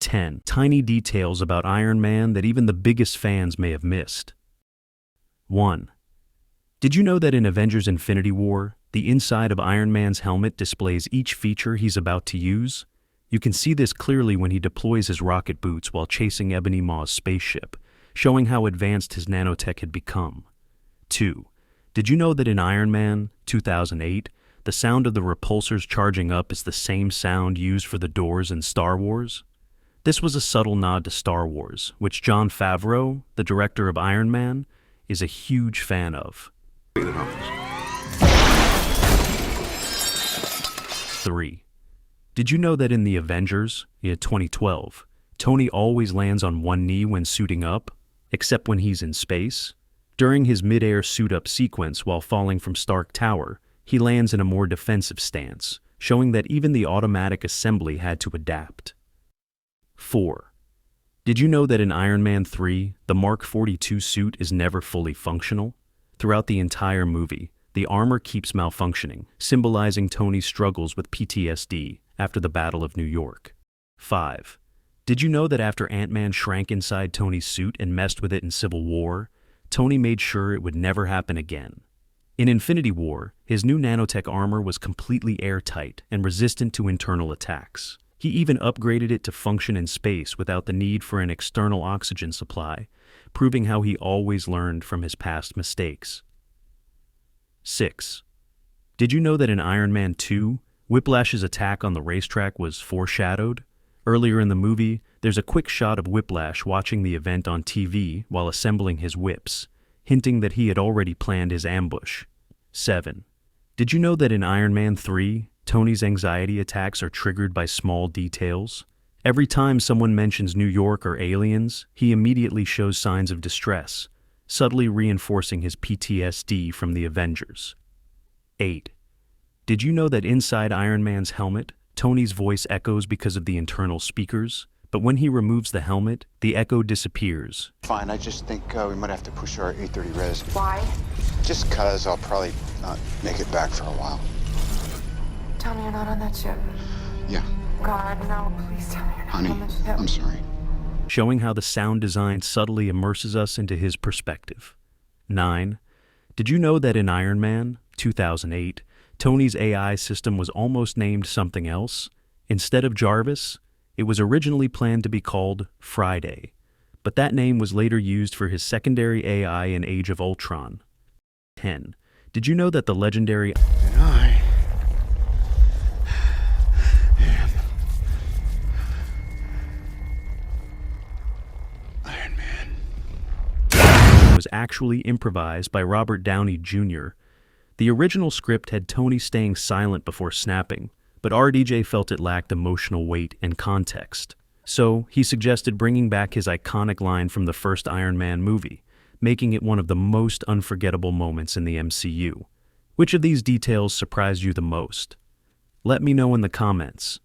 10 tiny details about Iron Man that even the biggest fans may have missed. 1. Did you know that in Avengers Infinity War, the inside of Iron Man's helmet displays each feature he's about to use? You can see this clearly when he deploys his rocket boots while chasing Ebony Maw's spaceship, showing how advanced his nanotech had become. 2. Did you know that in Iron Man 2008, the sound of the repulsors charging up is the same sound used for the doors in Star Wars? This was a subtle nod to Star Wars, which Jon Favreau, the director of Iron Man, is a huge fan of. 3. Did you know that in the Avengers, in 2012, Tony always lands on one knee when suiting up, except when he's in space? During his mid-air suit-up sequence while falling from Stark Tower, he lands in a more defensive stance, showing that even the automatic assembly had to adapt. 4. Did you know that in Iron Man 3, the Mark 42 suit is never fully functional? Throughout the entire movie, the armor keeps malfunctioning, symbolizing Tony's struggles with PTSD after the Battle of New York. 5. Did you know that after Ant-Man shrank inside Tony's suit and messed with it in Civil War, Tony made sure it would never happen again? In Infinity War, his new nanotech armor was completely airtight and resistant to internal attacks. He even upgraded it to function in space without the need for an external oxygen supply, proving how he always learned from his past mistakes. 6. Did you know that in Iron Man 2, Whiplash's attack on the racetrack was foreshadowed? Earlier in the movie, there's a quick shot of Whiplash watching the event on TV while assembling his whips, hinting that he had already planned his ambush. 7. Did you know that in Iron Man 3, Tony's anxiety attacks are triggered by small details? Every time someone mentions New York or aliens, he immediately shows signs of distress, subtly reinforcing his PTSD from the Avengers. 8. Did you know that inside Iron Man's helmet, Tony's voice echoes because of the internal speakers? But when he removes the helmet, the echo disappears. Fine, I just think we might have to push our 8:30 res. Why? Just cause I'll probably not make it back for a while. Tell me you're not on that ship. Yeah, God, no, please tell me you're not honey, on the ship. I'm sorry. Showing how the sound design subtly immerses us into his perspective. 9. Did you know that in Iron Man 2008, Tony's AI system was almost named something else? Instead of Jarvis, it was originally planned to be called Friday, but that name was later used for his secondary AI in Age of Ultron. 10. Did you know that the legendary And I am Iron Man. was actually improvised by Robert Downey Jr.? The original script had Tony staying silent before snapping, but RDJ felt it lacked emotional weight and context. So, he suggested bringing back his iconic line from the first Iron Man movie, making it one of the most unforgettable moments in the MCU. Which of these details surprised you the most? Let me know in the comments.